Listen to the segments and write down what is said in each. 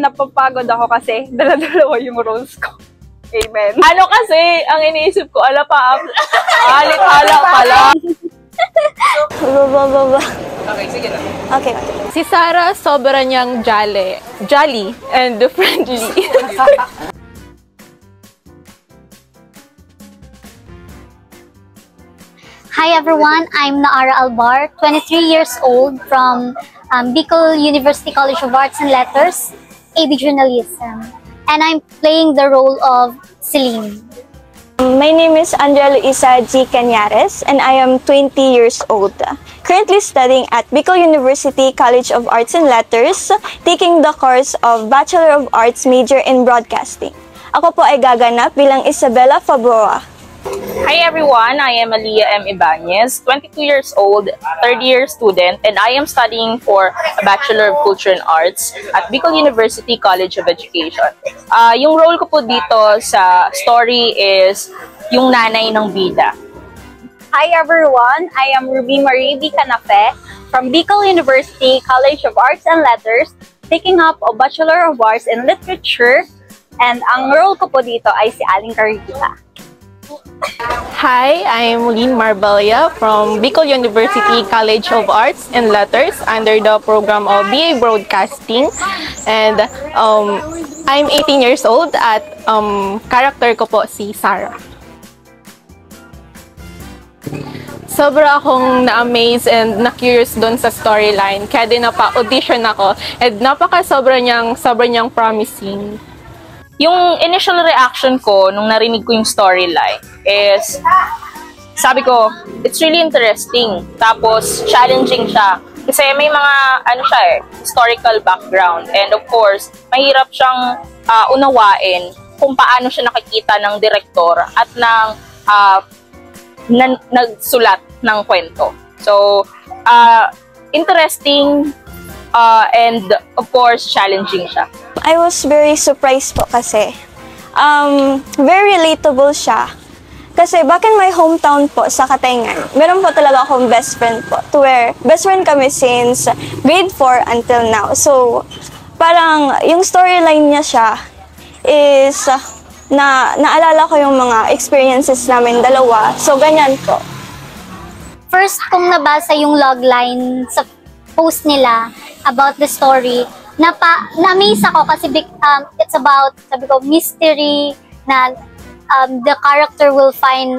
napapagod ako kasi dala-dalawa yung roles ko. Amen. Ano kasi, ang iniisip ko, ala pa, alit-ala pala. Okay, sige na. Okay. Si Sarah, sobra niyang jolly and friendly. Hi everyone, I'm Naara Albar, 23 years old from Bicol University College of Arts and Letters, AB Journalism. And I'm playing the role of Celine. My name is Andrea Luisa G. Cañares and I am 20 years old. Currently studying at Bicol University College of Arts and Letters, taking the course of Bachelor of Arts major in Broadcasting. Ako po ay gaganap bilang Isabella Fabroa. Hi everyone, I am Aliyah M. Ibanez, 22 years old, third-year student, and I am studying for a Bachelor of Culture and Arts at Bicol University College of Education. Yung role ko po dito sa story is yung nanay ng bida. Hi everyone, I am Ruby Marie B. Canafe from Bicol University College of Arts and Letters, taking up a Bachelor of Arts in Literature, and ang role ko po dito ay si Aling Carita. Hi, I'm Lynn Marbella from Bicol University College of Arts and Letters under the program of BA Broadcasting, and I'm 18 years old at character ko po si Sarah. Sobra akong na-amaze and na-curious doon sa storyline, kaya din napa-audition ako and sobra niyang promising. Yung initial reaction ko nung narinig ko yung storyline is, sabi ko, it's really interesting. Tapos, challenging siya. Kasi may mga, historical background. And of course, mahirap siyang unawain kung paano siya nakikita ng direktor at ng nagsulat ng kwento. So, interesting and of course, challenging siya. I was very surprised po kasi very relatable siya. Kasi back in my hometown po sa Katayngan, meron po talaga akong best friend po. To where best friend kami since grade 4 until now. So, parang yung storyline niya siya is naalala ko yung mga experiences namin dalawa. So, ganyan po. First, kung nabasa yung logline sa post nila about the story, na-amaze ako kasi it's about, sabi ko, mystery na the character will find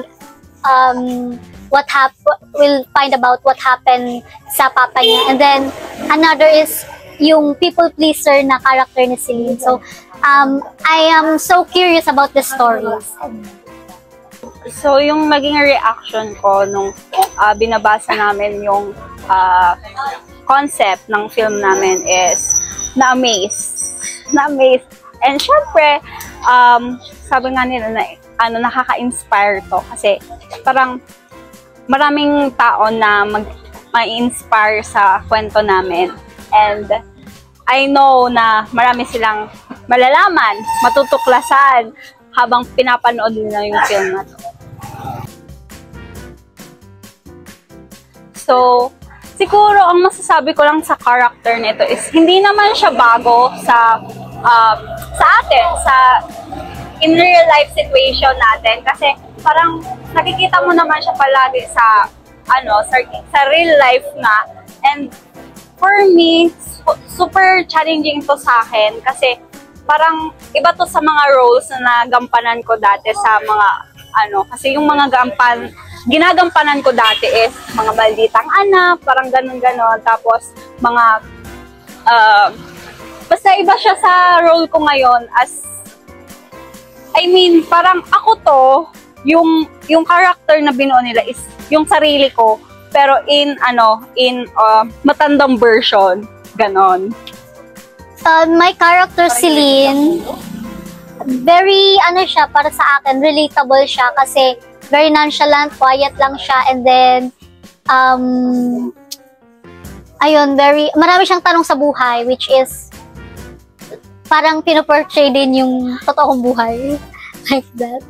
about what happened sa papa niya. And then another is yung people pleaser na character ni Celine. So I am so curious about the stories. So, yung maging reaction ko nung binabasa namin yung concept ng film namin is na-amaze. And syempre, sabi nga nila na nakaka-inspire to kasi parang maraming tao na ma-inspire sa kwento namin. And I know na marami silang malalaman, matutuklasan habang pinapanood nila yung film na to. So, siguro, ang masasabi ko lang sa character nito is hindi naman siya bago sa atin, in real life situation natin. Kasi parang nakikita mo naman siya palagi sa real life na. And for me, super challenging to sa akin kasi parang iba to sa mga roles na nagampanan ko dati sa mga kasi yung mga ginagampanan ko dati is mga malditang anak, parang ganun-ganon. Tapos, mga, basta iba siya sa role ko ngayon parang ako to, yung character na binuo nila is yung sarili ko, pero in matandang version, ganon. My character, Celine, very, para sa akin, relatable siya kasi very nonchalant, quiet lang siya, and then, marami siyang tanong sa buhay, which is, parang pinoportray din yung totoong buhay. Like that.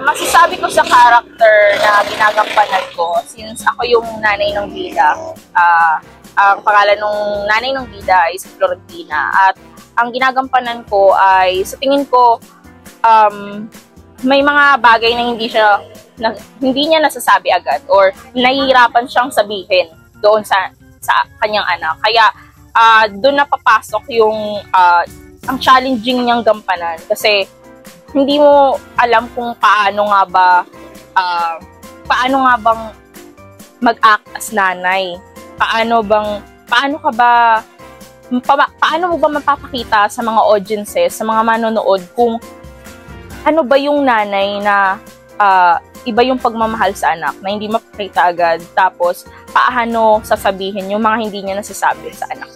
Masasabi ko sa character na ginagampanan ko, since ako yung nanay ng bida, ang pangalan ng nanay ng bida ay si Florentina. At ang ginagampanan ko ay, sa tingin ko, may mga bagay na hindi niya nasasabi agad or nahihirapan siyang sabihin doon sa kanyang anak. Kaya doon napapasok yung ang challenging niyang gampanan kasi hindi mo alam kung paano nga bang mag-act as nanay. Paano mo ba mapapakita sa mga audiences, sa mga manonood kung ano ba yung nanay na iba yung pagmamahal sa anak na hindi mapakita agad, tapos paano sasabihin yung mga hindi niya nasasabi sa anak.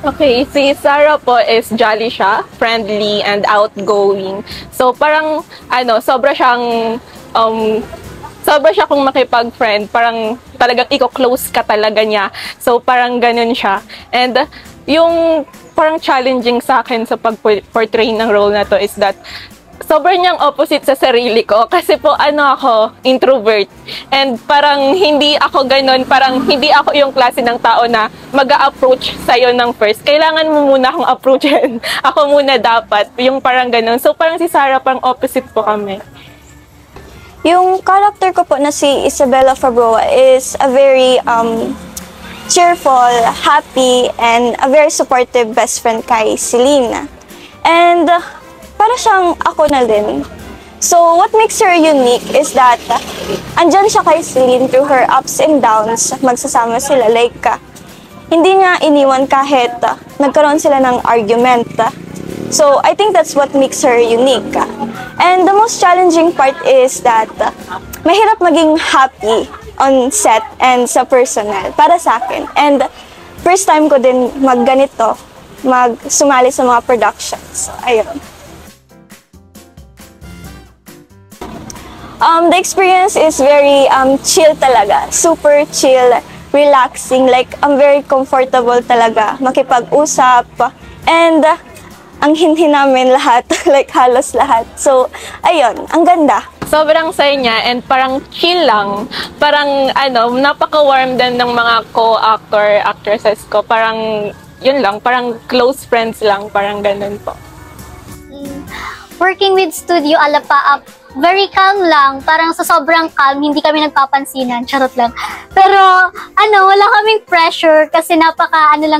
Okay, si Sarah po is jolly siya, friendly and outgoing. So parang sobra siyang kung makipag-friend, parang talagang iko-close ka talaga niya. So parang ganun siya. And yung parang challenging sa akin sa pag-portray ng role na to is that sobrang niyang opposite sa sarili ko kasi po ako, introvert. And parang hindi ako ganun, parang hindi ako yung klase ng tao na mag-a-approach sa'yo ng first. Kailangan mo muna akong approachin. Ako muna dapat, yung parang ganun. So parang si Sarah, parang opposite po kami. Yung character ko po na si Isabella Fabroa is a very cheerful, happy, and a very supportive best friend kay Celine. And para siyang ako na din. So what makes her unique is that andyan siya kay Celine through her ups and downs. Magsasama sila. Like, hindi niya iniwan kahit nagkaroon sila ng argument. So I think that's what makes her unique. And the most challenging part is that mahirap maging happy on set and sa personal para sa akin. And first time ko din magganito, sumali sa mga productions. So, ayun. The experience is very chill talaga. Super chill, relaxing. Like, I'm very comfortable talaga makipag-usap. And ang hinhin namin lahat, like halos lahat. So, ayun, ang ganda. Sobrang saya niya and parang chill lang. Parang napaka-warm din ng mga co-actor, actresses ko. Parang yun lang, parang close friends lang, parang ganun po. Working with Studio Alapa, very calm lang. Parang sa sobrang calm, hindi kami nagpapansinan. Charot lang. Pero, wala kaming pressure kasi napaka-chill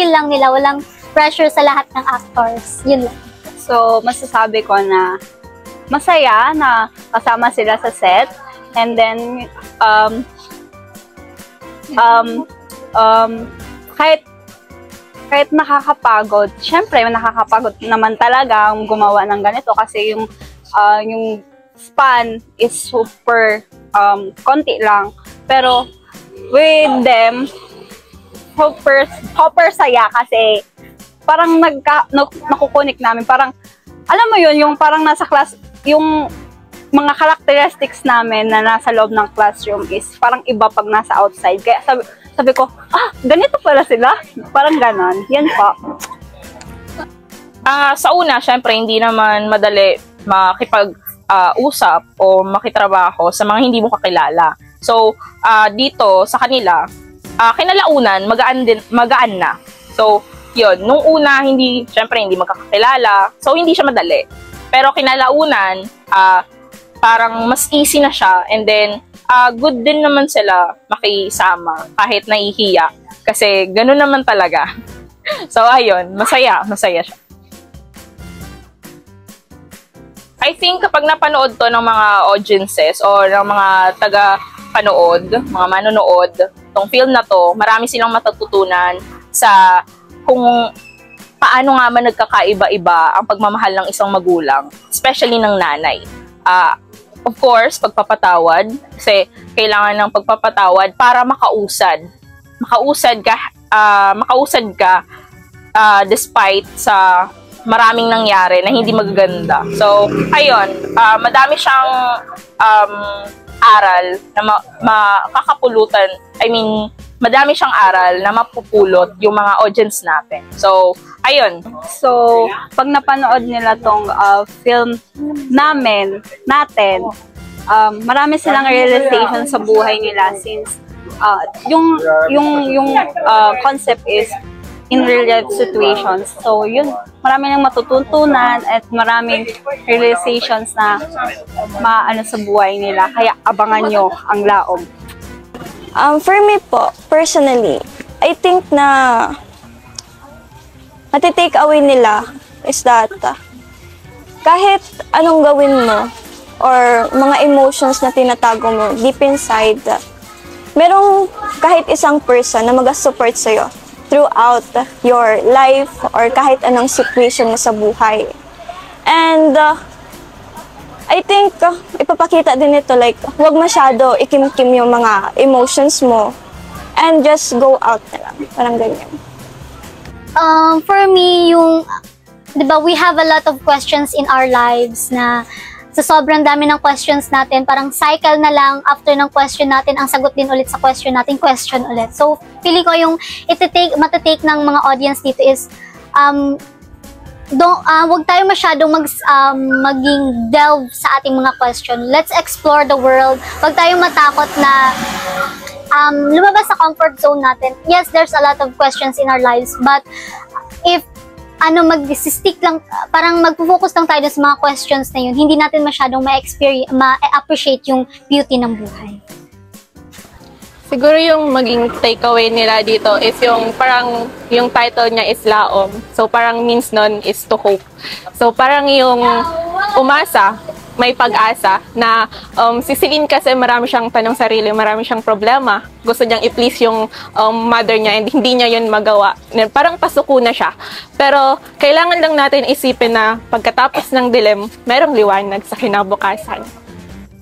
lang nila. Walang pressure sa lahat ng actors. Yun lang. So, masasabi ko na masaya na kasama sila sa set. And then, kahit nakakapagod, syempre nakakapagod naman talaga ang gumawa ng ganito kasi yung span is super konti lang. Pero with them, super saya kasi parang nakukunik namin. Parang, alam mo yun, yung parang nasa class, yung mga characteristics namin na nasa loob ng classroom is parang iba pag nasa outside. Kaya sabi ko, ganito pala sila. Parang ganon. Yan po. Sa una, syempre, hindi naman madali makipag-usap o makitrabaho sa mga hindi mo kakilala. So, dito, sa kanila, kinalaunan, magaan na. So, yun, nung una, syempre, hindi magkakakilala. So, hindi siya madali. Pero kinalaunan, parang mas easy na siya. And then, good din naman sila makisama kahit nahihiya. Kasi ganun naman talaga. So, ayun, masaya siya. I think kapag napanood to ng mga audiences or ng mga taga-panood, mga manonood, tong film na to, marami silang matututunan sa kung paano nga man nagkakaiba-iba ang pagmamahal ng isang magulang, especially ng nanay. Of course, pagpapatawad, kasi kailangan ng pagpapatawad para makausad. Makausad ka despite sa maraming nangyari na hindi magaganda. So, ayun, madami siyang aral na makakapulutan. Madami siyang aral na mapupulot yung mga audience natin. So, ayun. So, pag napanood nila tong film natin, marami silang realization sa buhay nila since yung concept is in real life situations. So, yun, marami nang matututunan at maraming realizations na maano sa buhay nila. Kaya abangan nyo ang Laom. For me po, personally, I think na mati-take away nila is that kahit anong gawin mo or mga emotions na tinatago mo deep inside, merong kahit isang person na mag-support sa'yo throughout your life or kahit anong situation mo sa buhay. And I think ipapakita din ito like huwag masyado ikimkim yung mga emotions mo and just go out na lang. Parang ganyan. For me, di ba, we have a lot of questions in our lives na sa sobrang dami ng questions natin, parang cycle na lang after ng question natin, ang sagot din ulit sa question natin, question ulit. So, feeling ko yung matatake ng mga audience dito is, wag tayo masyadong maging delve sa ating mga question. Let's explore the world. Wag tayong matakot na lumabas sa comfort zone natin. Yes, there's a lot of questions in our lives, but if mag-stick lang, parang mag-focus lang tayo sa mga questions na yun, hindi natin masyadong ma-appreciate yung beauty ng buhay. Siguro yung maging takeaway nila dito is yung parang yung title niya is Laom. So parang means nun is to hope. So parang yung umasa, may pag-asa na si Celine kasi marami siyang tanong sarili, marami siyang problema. Gusto niyang i-please yung mother niya and hindi niya yun magawa. Parang pasuko na siya. Pero kailangan lang natin isipin na pagkatapos ng dilim, merong liwanag sa kinabukasan.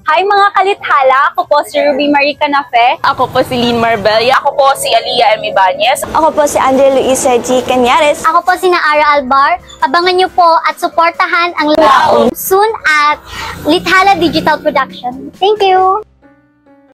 Hi mga kalithala! Ako po si Ruby Marie Canafe. Ako po si Lynn Marbella. Ako po si Aliyah M. Ibanez. Ako po si Andrea Luisa G. Canyares. Ako po si Naara Albar. Abangan niyo po at suportahan ang Laom soon at Lithala Digital Production. Thank you!